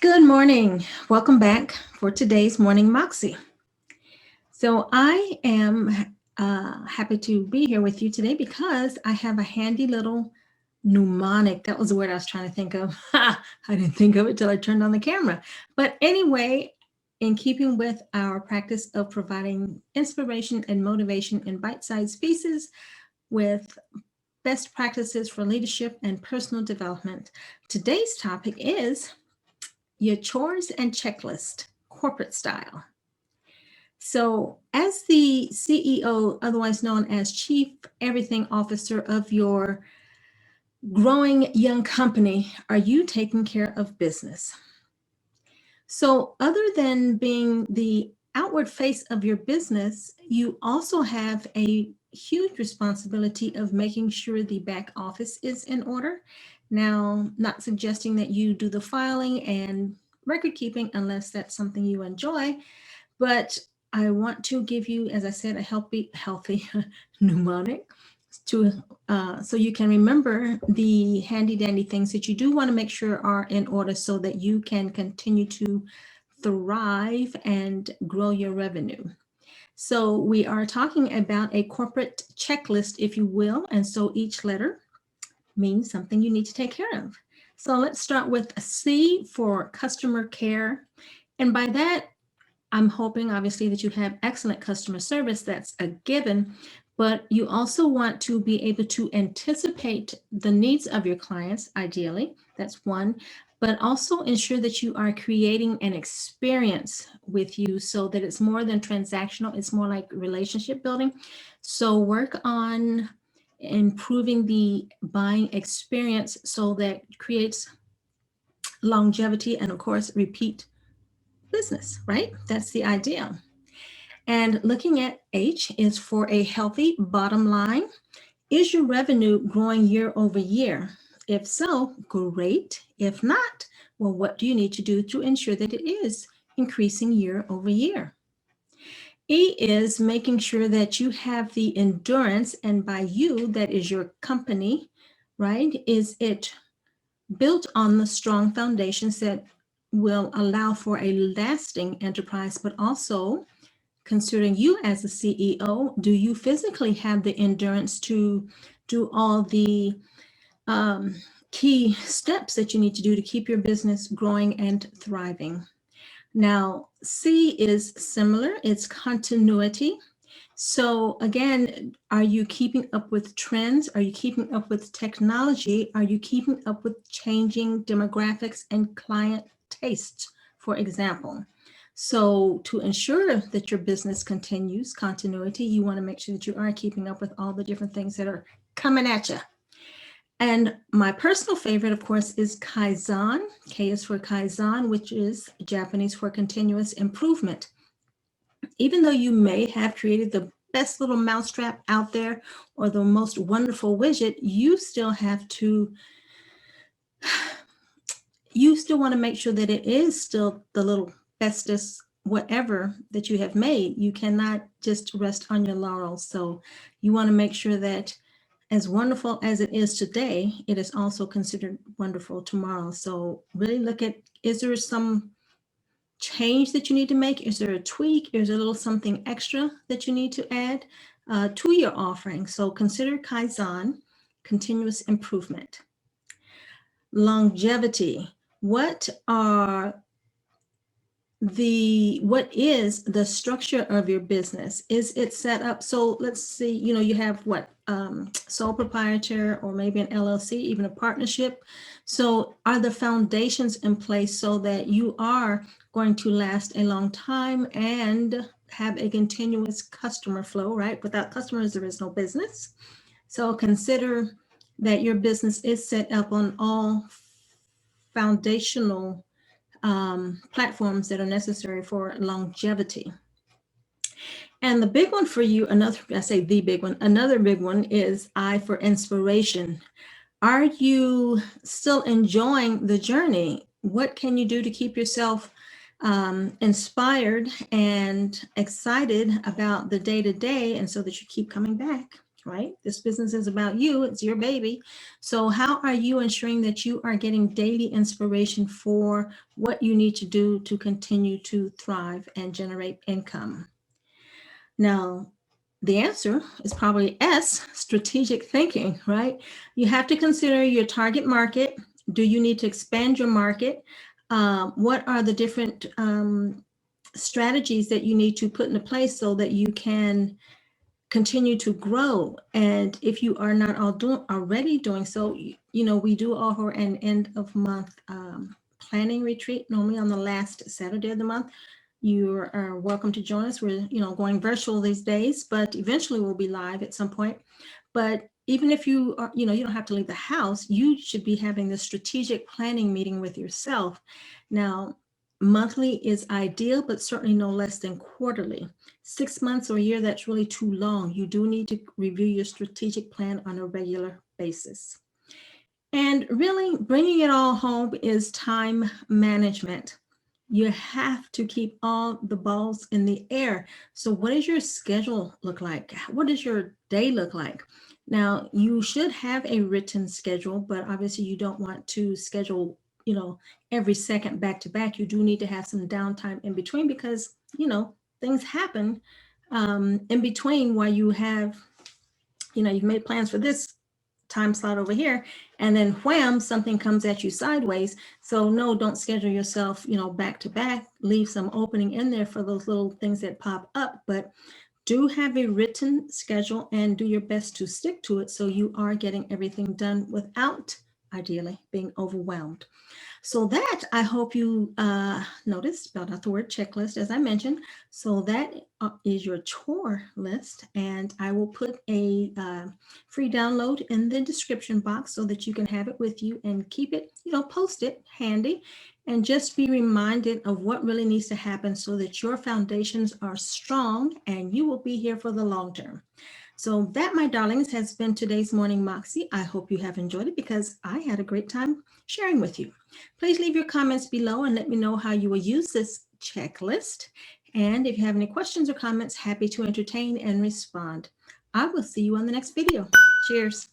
Good morning. Welcome back for today's Morning Moxie. So I am happy to be here with you today because I have a handy little mnemonic. That was the word I was trying to think of. I didn't think of it till I turned on the camera. But anyway, in keeping with our practice of providing inspiration and motivation in bite-sized pieces with best practices for leadership and personal development, today's topic is your chores and checklist, corporate style. So, as the CEO, otherwise known as Chief Everything Officer of your growing young company, are you taking care of business? So, other than being the outward face of your business, you also have a huge responsibility of making sure the back office is in order. Now, not suggesting that you do the filing and record keeping unless that's something you enjoy, but I want to give you, as I said, a healthy mnemonic to so you can remember the handy dandy things that you do want to make sure are in order so that you can continue to thrive and grow your revenue. So we are talking about a corporate checklist, if you will, and so each letter means something you need to take care of. So let's start with a C for customer care. And by that, I'm hoping obviously that you have excellent customer service. That's a given, but you also want to be able to anticipate the needs of your clients, ideally. That's one, but also ensure that you are creating an experience with you so that it's more than transactional. It's more like relationship building. So work on improving the buying experience so that creates longevity and, of course, repeat business, right? That's the idea. And looking at H is for a healthy bottom line. Is your revenue growing year over year? If so, great. If not, well, what do you need to do to ensure that it is increasing year over year? E is making sure that you have the endurance, and by you, that is your company, right? Is it built on the strong foundations that will allow for a lasting enterprise, but also considering you as a CEO, do you physically have the endurance to do all the key steps that you need to do to keep your business growing and thriving? Now, C is similar, it's continuity. So again, are you keeping up with trends? Are you keeping up with technology? Are you keeping up with changing demographics and client tastes, for example? So to ensure that your business continues continuity, you want to make sure that you are keeping up with all the different things that are coming at you. And my personal favorite, of course, is Kaizen. K is for Kaizen, which is Japanese for continuous improvement. Even though you may have created the best little mousetrap out there or the most wonderful widget, you still want to make sure that it is still the little bestest whatever that you have made. You cannot just rest on your laurels. So you want to make sure that as wonderful as it is today, it is also considered wonderful tomorrow. So really look at, is there some change that you need to make? Is there a tweak? Is there a little something extra that you need to add to your offering? So consider Kaizen, continuous improvement. Longevity. What is the structure of your business? Is it set up? So let's see, you have what, sole proprietor or maybe an LLC, even a partnership. So are the foundations in place so that you are going to last a long time and have a continuous customer flow, right? Without customers, there is no business. So consider that your business is set up on all foundational platforms that are necessary for longevity. And the big one for you, another big one is I for inspiration. Are you still enjoying the journey? What can you do to keep yourself inspired and excited about the day to day, and so that you keep coming back, right? This business is about you. It's your baby. So how are you ensuring that you are getting daily inspiration for what you need to do to continue to thrive and generate income? Now, the answer is probably S, strategic thinking, right? You have to consider your target market. Do you need to expand your market? What are the different strategies that you need to put into place so that you can continue to grow? And if you are not already doing so, we do offer an end of month planning retreat, normally on the last Saturday of the month. You are welcome to join us. We're, going virtual these days, but eventually we'll be live at some point. But even if you are, you don't have to leave the house, you should be having the strategic planning meeting with yourself. Now, monthly is ideal, but certainly no less than quarterly. 6 months or a year, that's really too long. You do need to review your strategic plan on a regular basis. And really, bringing it all home is time management. You have to keep all the balls in the air. So, what does your schedule look like? What does your day look like? Now, you should have a written schedule, but obviously, you don't want to schedule, every second back to back. You do need to have some downtime in between because, things happen in between while you have, you've made plans for this time slot over here, and then wham, something comes at you sideways. So no, don't schedule yourself, back to back. Leave some opening in there for those little things that pop up, but do have a written schedule and do your best to stick to it so you are getting everything done without ideally being overwhelmed. So that, I hope you noticed, spelled out the word checklist as I mentioned. So that is your chore list, and I will put a free download in the description box so that you can have it with you and keep it, post it handy, and just be reminded of what really needs to happen so that your foundations are strong and you will be here for the long term. So that, my darlings, has been today's Morning Moxie. I hope you have enjoyed it because I had a great time sharing with you. Please leave your comments below and let me know how you will use this checklist. And if you have any questions or comments, happy to entertain and respond. I will see you on the next video. Cheers.